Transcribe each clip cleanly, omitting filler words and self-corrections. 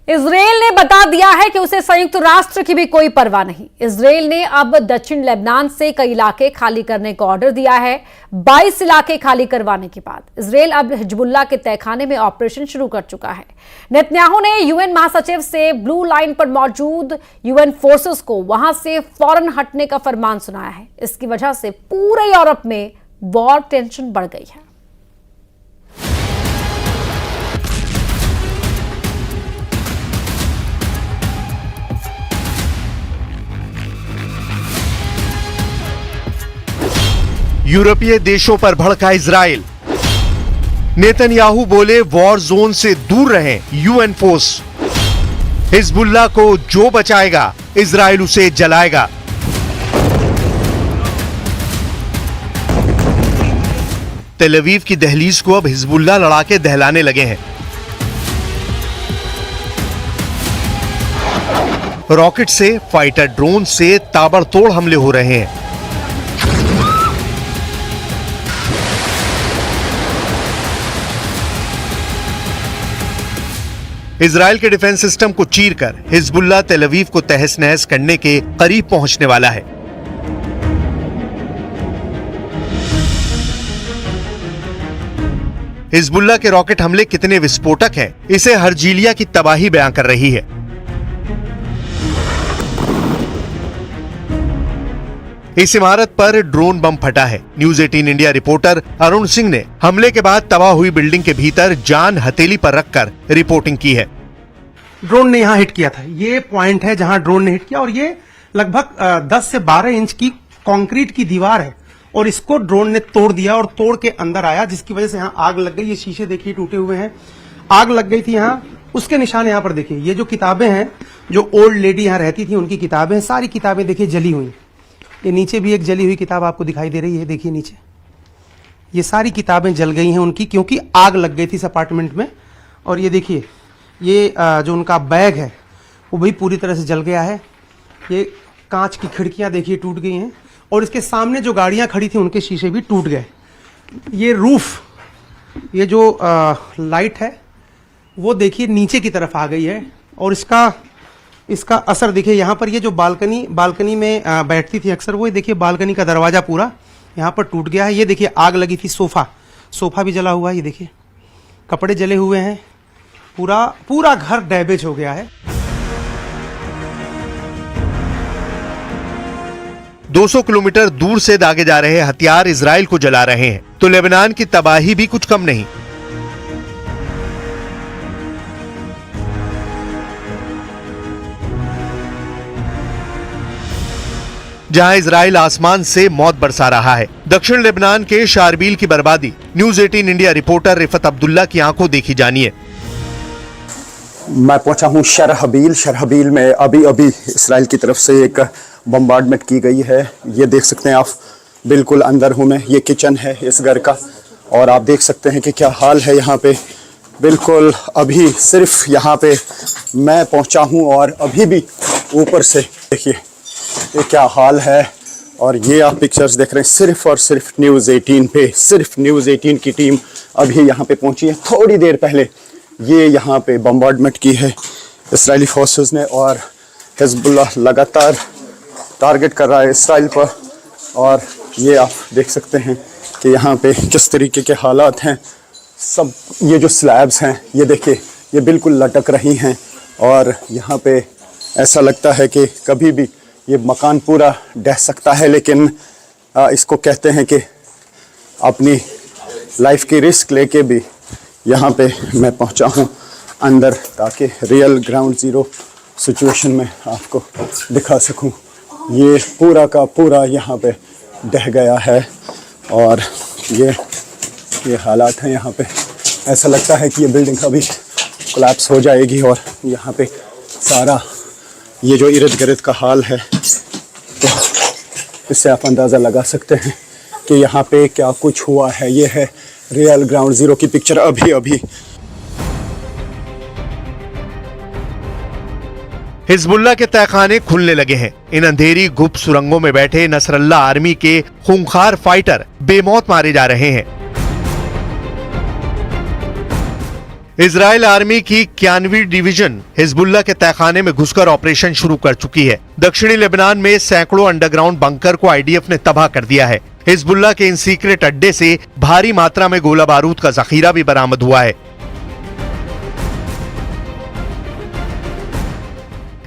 Israel ने बता दिया है कि उसे संयुक्त राष्ट्र की भी कोई परवाह नहीं। इजरायल ने अब दक्षिण लेबनान से कई इलाके खाली करने का ऑर्डर दिया है। 22 इलाके खाली करवाने के बाद इजरायल अब हिजबुल्लाह के तहखाने में ऑपरेशन शुरू कर चुका है। नेतन्याहू ने यूएन महासचिव से ब्लू लाइन पर मौजूद यूएन फोर्सेस को वहां से फौरन हटने का फरमान सुनाया है। इसकी वजह से पूरे यूरोप में वॉर टेंशन बढ़ गई है। यूरोपीय देशों पर भड़का इजराइल। नेतन्याहू बोले वॉर जोन से दूर रहें यूएन फोर्स। हिजबुल्लाह को जो बचाएगा इजराइल उसे जलाएगा। तेल अवीव की दहलीज को अब हिजबुल्लाह लड़ाके दहलाने लगे हैं। रॉकेट से, फाइटर ड्रोन से ताबड़तोड़ हमले हो रहे हैं। इजराइल के डिफेंस सिस्टम को चीरकर हिजबुल्लाह तेल अवीव को तहस नहस करने के करीब पहुंचने वाला है। हिजबुल्लाह के रॉकेट हमले कितने विस्फोटक हैं, इसे हर्जीलिया की तबाही बयां कर रही है। इस इमारत पर ड्रोन बम फटा है। News 18 India reporter Arun Singh ने हमले के बाद तबाह हुई बिल्डिंग के भीतर जान हथेली पर रखकर रिपोर्टिंग की है। ड्रोन ने यहां हिट किया था। ये पॉइंट है जहां ड्रोन ने हिट किया और ये लगभग 10 से 12 इंच की कंक्रीट की दीवार है और इसको ड्रोन ने तोड़ दिया और तोड़ के अंदर आया, जिसकी वजह से यहां आग लग गई। ये शीशे देखिए टूटे हुए हैं, आग लग गई थी यहां। उसके निशान यहां पर देखिए। ये जो किताबें हैं, जो ओल्ड लेडी यहां रहती थी उनकी किताबें, सारी किताबें देखिए जली हुई। ये नीचे भी एक जली हुई किताब आपको दिखाई दे रही है, देखिए नीचे। ये सारी किताबें जल गई हैं उनकी, क्योंकि आग लग गई थी इस अपार्टमेंट में। और ये देखिए, ये जो उनका बैग है वो भी पूरी तरह से जल गया है। ये कांच की खिड़कियां देखिए टूट गई हैं और इसके सामने जो गाड़ियां खड़ी थी उनके शीशे भी टूट गए। ये रूफ, ये जो लाइट है वो देखिए नीचे की तरफ आ गई है और इसका असर देखिए यहाँ पर। ये जो बालकनी में बैठती थी अक्सर, वो देखिए बालकनी का दरवाजा पूरा यहाँ पर टूट गया है। ये देखिए आग लगी थी, सोफा भी जला हुआ है। ये देखिए कपड़े जले हुए हैं, पूरा घर डैमेज हो गया है। 200 किलोमीटर दूर से दागे जा रहे हथियार इजराइल को जला रहे हैं, तो लेबनान की तबाही भी कुछ कम नहीं। जहां इजराइल आसमान से मौत बरसा रहा है, दक्षिण लेबनान के शारबील की बर्बादी news 18 India reporter Rifat Abdullah की आंखों देखी जानिए। मैं पहुंचा हूं शरहबील में। अभी इसराइल की तरफ से एक बम्बार्डमेंट की गई है। ये देख सकते हैं आप, बिल्कुल अंदर हूं मैं। ये किचन है इस घर का और आप देख सकते हैं कि क्या हाल है यहाँ पे। बिल्कुल अभी सिर्फ यहाँ पे मैं पहुंचा हूं और अभी भी ऊपर से देखिए ये क्या हाल है। और ये आप पिक्चर्स देख रहे हैं सिर्फ और सिर्फ न्यूज़ 18 पे। सिर्फ न्यूज़ 18 की टीम अभी यहाँ पे पहुंची है। थोड़ी देर पहले ये यहाँ पे बम्बार्डमेंट की है इसराइली फोर्सेस ने और हिजबुल्लाह लगातार टारगेट कर रहा है इसराइल पर। और ये आप देख सकते हैं कि यहाँ पे किस तरीके के हालात हैं। सब ये जो स्लैब्स हैं ये देखिए, ये बिल्कुल लटक रही हैं और यहाँ पे ऐसा लगता है कि कभी भी ये मकान पूरा ढह सकता है। लेकिन इसको कहते हैं कि अपनी लाइफ की रिस्क लेके भी यहाँ पे मैं पहुँचा हूँ अंदर, ताकि रियल ग्राउंड ज़ीरो सिचुएशन में आपको दिखा सकूँ। ये पूरा का पूरा यहाँ पे ढह गया है और ये हालात हैं यहाँ पे। ऐसा लगता है कि ये बिल्डिंग अभी कोलैप्स हो जाएगी। और यहाँ पे सारा ये जो इर्द गिर्द का हाल है, तो इससे आप अंदाज़ा लगा सकते हैं कि यहाँ पे क्या कुछ हुआ है। ये है रियल ग्राउंड ज़ीरो की पिक्चर अभी। हिजबुल्लाह के तहखाने खुलने लगे हैं। इन अंधेरी गुप्त सुरंगों में बैठे नसरल्लाह आर्मी के खूंखार फाइटर बेमौत मारे जा रहे हैं। इजराइल आर्मी की 91वीं डिवीजन हिजबुल्लाह के तहखाने में घुसकर ऑपरेशन शुरू कर चुकी है। दक्षिणी लेबनान में सैकड़ों अंडरग्राउंड बंकर को आईडीएफ ने तबाह कर दिया है। हिजबुल्लाह के इन सीक्रेट अड्डे से भारी मात्रा में गोला बारूद का जखीरा भी बरामद हुआ है।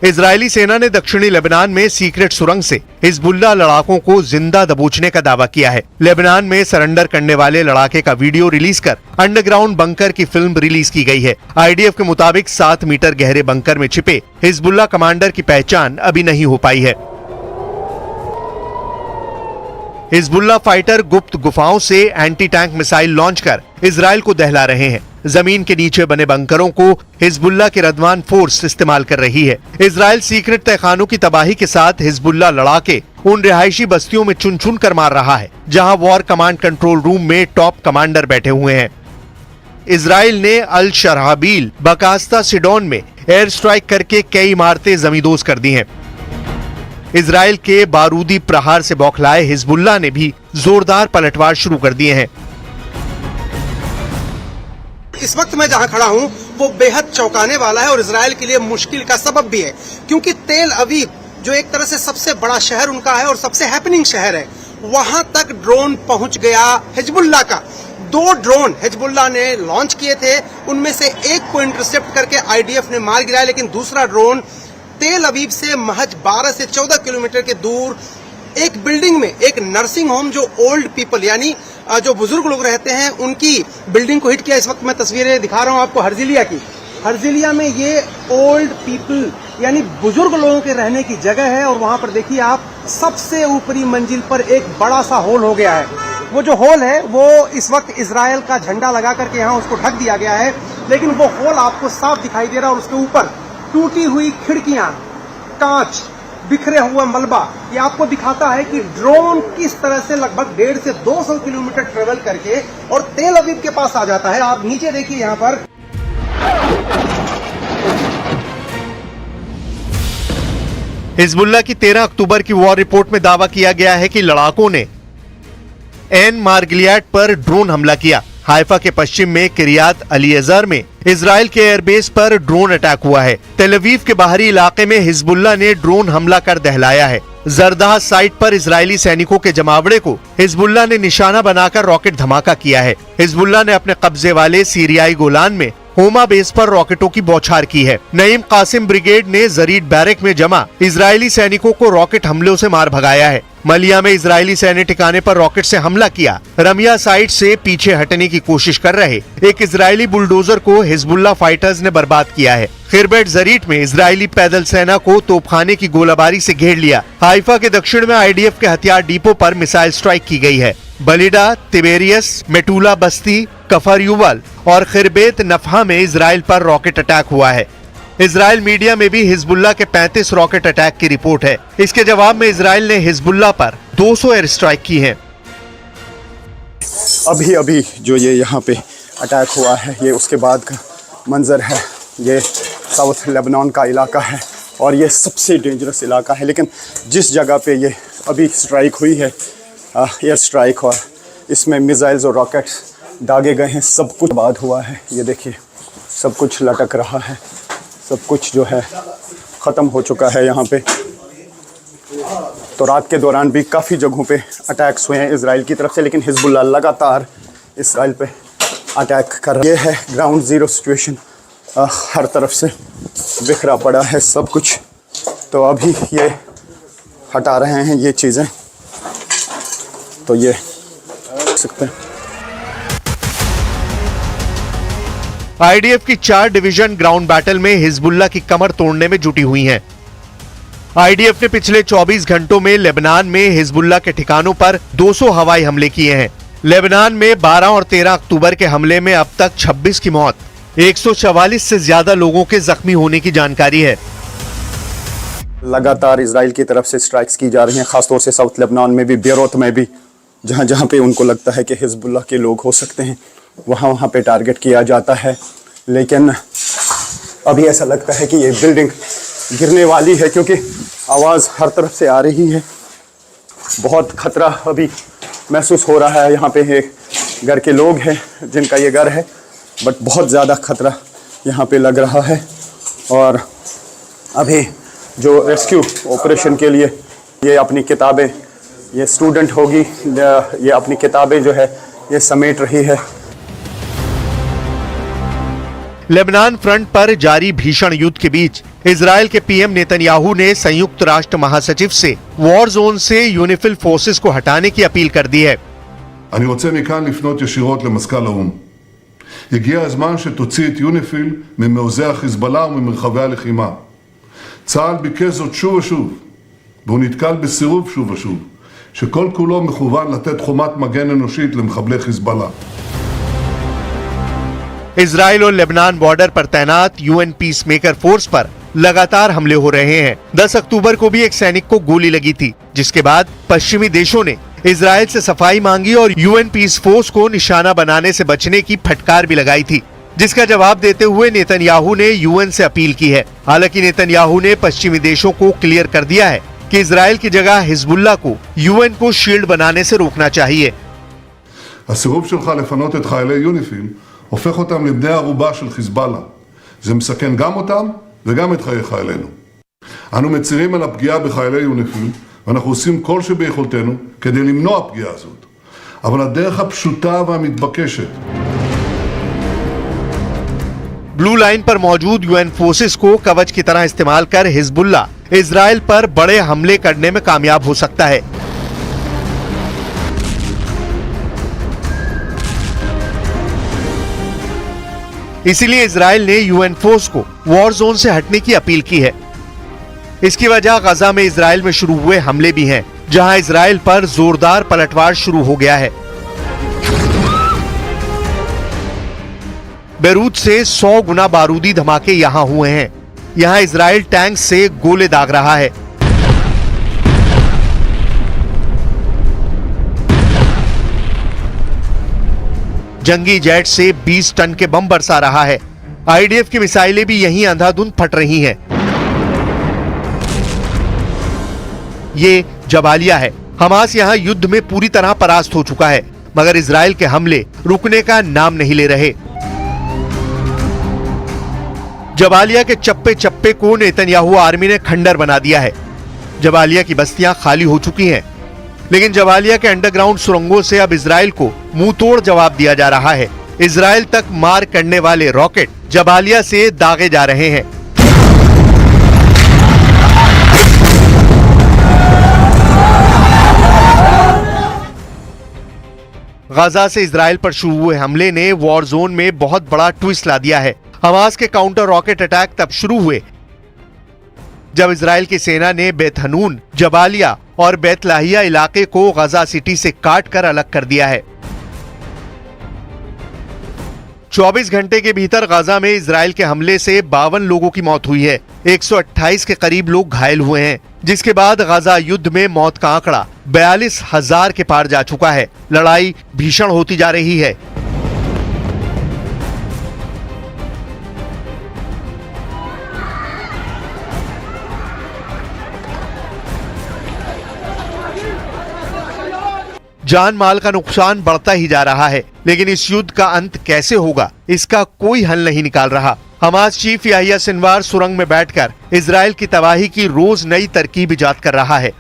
इजरायली सेना ने दक्षिणी लेबनान में सीक्रेट सुरंग से हिजबुल्लाह लड़ाकों को जिंदा दबोचने का दावा किया है। लेबनान में सरेंडर करने वाले लड़ाके का वीडियो रिलीज कर अंडरग्राउंड बंकर की फिल्म रिलीज की गई है। आईडीएफ के मुताबिक 7 मीटर गहरे बंकर में छिपे हिजबुल्लाह कमांडर की पहचान अभी नहीं हो पाई है। हिजबुल्लाह फाइटर गुप्त गुफाओं से एंटी टैंक मिसाइल लॉन्च कर इजराइल को दहला रहे हैं। जमीन के नीचे बने बंकरों को हिजबुल्लाह की रदवान फोर्स इस्तेमाल कर रही है। इजराइल सीक्रेट तहखानों की तबाही के साथ हिजबुल्लाह लड़ाके उन रिहायशी बस्तियों में चुन चुन कर मार रहा है जहां वॉर कमांड कंट्रोल रूम में टॉप कमांडर बैठे हुए हैं। इजराइल ने अल शरहाबील बकास्ता सिडोन में एयर स्ट्राइक करके कई इमारतें जमींदोज कर दी हैं। इजराइल के बारूदी प्रहार से बौखलाए हिजबुल्लाह ने भी जोरदार पलटवार शुरू कर दिए हैं। इस वक्त मैं जहां खड़ा हूं वो बेहद चौंकाने वाला है और इजराइल के लिए मुश्किल का सबब भी है, क्योंकि तेल अवीव जो एक तरह से सबसे बड़ा शहर उनका है और सबसे हैपनिंग शहर है, वहां तक ड्रोन पहुंच गया हिजबुल्लाह का। 2 ड्रोन हिजबुल्लाह ने लॉन्च किए थे, उनमें से एक को इंटरसेप्ट करके आईडीएफ ने मार गिराया, लेकिन दूसरा ड्रोन तेल अवीव से महज 12 से 14 किलोमीटर के दूर एक बिल्डिंग में एक नर्सिंग होम जो ओल्ड पीपल यानी जो बुजुर्ग लोग रहते हैं उनकी बिल्डिंग को हिट किया। इस वक्त मैं तस्वीरें दिखा रहा हूं आपको हर्जिलिया की। हर्जिलिया में ये ओल्ड पीपल यानी बुजुर्ग लोगों के रहने की जगह है और वहां पर देखिए आप सबसे ऊपरी मंजिल पर एक बड़ा सा होल हो गया है। वो जो होल है वो इस वक्त इजराइल का झंडा लगा करके यहाँ उसको ढक दिया गया है, लेकिन वो होल आपको साफ दिखाई दे रहा है और उसके ऊपर टूटी हुई खिड़कियां, कांच, बिखरे हुआ मलबा, ये आपको दिखाता है कि ड्रोन किस तरह से लगभग 150 से 200 किलोमीटर ट्रेवल करके और तेल अवीव के पास आ जाता है। आप नीचे देखिए यहाँ पर हिजबुल्लाह की 13 अक्टूबर की वॉर रिपोर्ट में दावा किया गया है कि लड़ाकों ने एन मार्गिलियाड पर ड्रोन हमला किया। हाइफा के पश्चिम में किरियात अलीएजर में इजराइल के एयरबेस पर ड्रोन अटैक हुआ है। तेल अवीव के बाहरी इलाके में हिजबुल्लाह ने ड्रोन हमला कर दहलाया है। जरदाह साइट पर इजरायली सैनिकों के जमावड़े को हिजबुल्लाह ने निशाना बनाकर रॉकेट धमाका किया है। हिजबुल्लाह ने अपने कब्जे वाले सीरियाई गोलान में होमा बेस पर रॉकेटों की बौछार की है। नईम कासिम ब्रिगेड ने जरीड बैरक में जमा इजरायली सैनिकों को रॉकेट हमलों से मार भगाया है। मलिया में इजरायली सैन्य ठिकाने पर रॉकेट से हमला किया। रमिया साइट से पीछे हटने की कोशिश कर रहे एक इजरायली बुलडोजर को हिजबुल्लाह फाइटर्स ने बर्बाद किया है। खिरबेट जरीट में इजरायली पैदल सेना को तोपखाने की गोलाबारी से घेर लिया। हाइफा के दक्षिण में आईडीएफ के हथियार डिपो पर मिसाइल स्ट्राइक की गई है। बलिडा, तिबेरियस, मेटूला बस्ती, कफर युवल और खिरबेत नफहा में इजराइल पर रॉकेट अटैक हुआ है। इजराइल मीडिया में भी हिजबुल्लाह के 35 रॉकेट अटैक की रिपोर्ट है। इसके जवाब में इजराइल ने हिजबुल्लाह पर 200 एयर स्ट्राइक की है। अभी अभी जो ये यहाँ पे अटैक हुआ है ये उसके बाद का मंजर है। ये साउथ लेबनान का इलाका है और ये सबसे डेंजरस इलाका है, लेकिन जिस जगह पे ये अभी स्ट्राइक हुई है एयर स्ट्राइक और इसमें मिसाइल्स और रॉकेट्स दागे गए हैं, सब कुछ बर्बाद हुआ है। ये देखिए सब कुछ लटक रहा है, सब कुछ जो है ख़त्म हो चुका है यहाँ पे। तो रात के दौरान भी काफ़ी जगहों पे अटैक्स हुए हैं इजराइल की तरफ से, लेकिन हिजबुल्लाह लगातार इजराइल पे अटैक कर रहा है। ये है ग्राउंड ज़ीरो सिचुएशन, हर तरफ से बिखरा पड़ा है सब कुछ। तो अभी ये हटा रहे हैं ये चीज़ें, तो ये देख सकते हैं। आईडीएफ की 4 डिवीजन ग्राउंड बैटल में हिजबुल्लाह की कमर तोड़ने में जुटी हुई हैं। आईडीएफ ने पिछले 24 घंटों में लेबनान में हिजबुल्लाह के ठिकानों पर 200 हवाई हमले किए हैं। लेबनान में 12 और 13 अक्टूबर के हमले में अब तक 26 की मौत, 144 से ज्यादा लोगों के जख्मी होने की जानकारी है। लगातार इजराइल की तरफ से स्ट्राइक्स की जा रही हैं, खासतौर से साउथ लेबनान में भी, बेरूत में भी, जहां जहां पे उनको लगता है कि हिजबुल्लाह के लोग हो सकते हैं वहां पे टारगेट किया जाता है। लेकिन अभी ऐसा लगता है कि ये बिल्डिंग गिरने वाली है, क्योंकि आवाज़ हर तरफ से आ रही है। बहुत खतरा अभी महसूस हो रहा है। यहाँ पे घर के लोग हैं जिनका ये घर है, बट बहुत ज़्यादा खतरा यहाँ पे लग रहा है। और अभी जो रेस्क्यू ऑपरेशन के लिए ये अपनी किताबें, ये स्टूडेंट होगी, ये अपनी किताबें जो है ये समेट रही है। लेबनान फ्रंट पर जारी भीषण युद्ध के बीच इजरायल के पीएम नेतन्याहू ने संयुक्त राष्ट्र महासचिव से वॉर जोन से यूनिफिल फोर्सेस को हटाने की अपील कर दी है। אני רוצה מכאן לפנות ישירות למזכ"ל האו"ם. הגיע הזמן שתוציא את יוניפיל ממעוזי החיזבאללה וממרחבי הלחימה. צה"ל ביקש זאת שוב ושוב, והוא נתקל בסירוב שוב ושוב, שכל כולו מכוון לתת חומת מגן אנושית למחבלי חיזבאללה. इजरायल और लेबनान बॉर्डर पर तैनात यूएन पीस मेकर फोर्स पर लगातार हमले हो रहे हैं। 10 अक्टूबर को भी एक सैनिक को गोली लगी थी, जिसके बाद पश्चिमी देशों ने इजरायल से सफाई मांगी और यूएन पीस फोर्स को निशाना बनाने से बचने की फटकार भी लगाई थी, जिसका जवाब देते हुए नेतन्याहू ने यूएन से अपील की है। हालांकि नेतन्याहू ने पश्चिमी देशों को क्लियर कर दिया है कि इजरायल की जगह हिजबुल्लाह को यूएन को शील्ड बनाने से रोकना चाहिए। הסירוב שלך לפנות את חיילי יוניפיל הופך אותם לבני ערובה של חיזבאללה. זה מסכן גם אותם וגם את חיי חיילינו. אנו מצירים על הפגיעה בחיילי יוניפיל, ואנחנו עושים כל שביכולתנו כדי למנוע פגיעה הזאת. אבל הדרך הפשוטה והמתבקשת ब्लू लाइन पर मौजूद यूएन फोर्सेस को कवच की तरह इस्तेमाल कर हिजबुल्लाह इजरायल पर बड़े हमले करने में कामयाब हो सकता है। इसीलिए इजरायल ने यूएन फोर्स को वॉर जोन से हटने की अपील की है। इसकी वजह गजा में इजरायल में शुरू हुए हमले भी हैं, जहां इजरायल पर जोरदार पलटवार शुरू हो गया है। बेरूत से 100 गुना बारूदी धमाके यहां हुए हैं। यहां इजरायल टैंक से गोले दाग रहा है। जंगी जेट से 20 टन के बम बरसा रहा है। आईडीएफ की मिसाइलें भी यहीं अंधाधुंध फट रही हैं। ये जबालिया है। हमास यहां युद्ध में पूरी तरह परास्त हो चुका है, मगर इजरायल के हमले रुकने का नाम नहीं ले रहे। जबालिया के चप्पे चप्पे को नेतन्याहू आर्मी ने खंडर बना दिया है। जबालिया की बस्तियां खाली हो चुकी हैं, लेकिन जबालिया के अंडरग्राउंड सुरंगों से अब इजरायल को मुंह तोड़ जवाब दिया जा रहा है। इजरायल तक मार करने वाले रॉकेट जबालिया से दागे जा रहे हैं। गजा से इजरायल पर शुरू हुए हमले ने वॉर जोन में बहुत बड़ा ट्विस्ट ला दिया है। हमास के काउंटर रॉकेट अटैक तब शुरू हुए जब इजरायल की सेना ने बेत हनून, जबालिया और बेतलाहिया इलाके को गजा सिटी से काट कर अलग कर दिया है। 24 घंटे के भीतर गजा में इजरायल के हमले से 52 लोगों की मौत हुई है। 128 के करीब लोग घायल हुए हैं, जिसके बाद गजा युद्ध में मौत का आंकड़ा 42,000 के पार जा चुका है। लड़ाई भीषण होती जा रही है। जान माल का नुकसान बढ़ता ही जा रहा है, लेकिन इस युद्ध का अंत कैसे होगा, इसका कोई हल नहीं निकाल रहा। हमास चीफ याहिया सिनवार सुरंग में बैठकर इजरायल की तबाही की रोज नई तरकीब इजाद कर रहा है।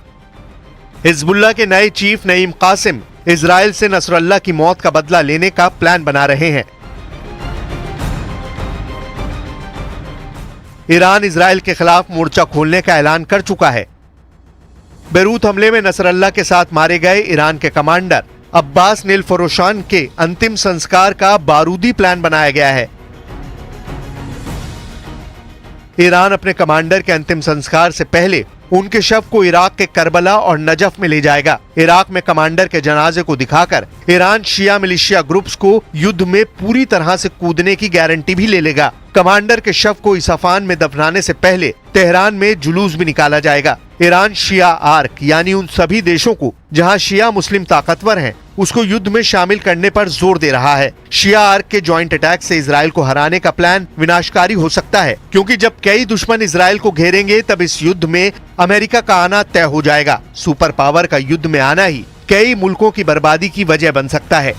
हिजबुल्लाह के नए चीफ नईम कासिम इजरायल से नसरल्लाह की मौत का बदला लेने का प्लान बना रहे हैं। ईरान इजरायल के खिलाफ मोर्चा खोलने का ऐलान कर चुका है। बेरूत हमले में नसरल्लाह के साथ मारे गए ईरान के कमांडर अब्बास नीलफरोशान के अंतिम संस्कार का बारूदी प्लान बनाया गया है। ईरान अपने कमांडर के अंतिम संस्कार से पहले उनके शव को इराक के करबला और नजफ में ले जाएगा। इराक में कमांडर के जनाजे को दिखाकर ईरान शिया मिलिशिया ग्रुप्स को युद्ध में पूरी तरह से कूदने की गारंटी भी ले लेगा। कमांडर के शव को इसफान में दफनाने से पहले तेहरान में जुलूस भी निकाला जाएगा। ईरान शिया आर्क यानी उन सभी देशों को जहां शिया मुस्लिम ताकतवर हैं, उसको युद्ध में शामिल करने पर जोर दे रहा है। शिया आर्क के जॉइंट अटैक से इजरायल को हराने का प्लान विनाशकारी हो सकता है, क्योंकि जब कई दुश्मन इजरायल को घेरेंगे तब इस युद्ध में अमेरिका का आना तय हो जाएगा। सुपर पावर का युद्ध में आना ही कई मुल्कों की बर्बादी की वजह बन सकता है।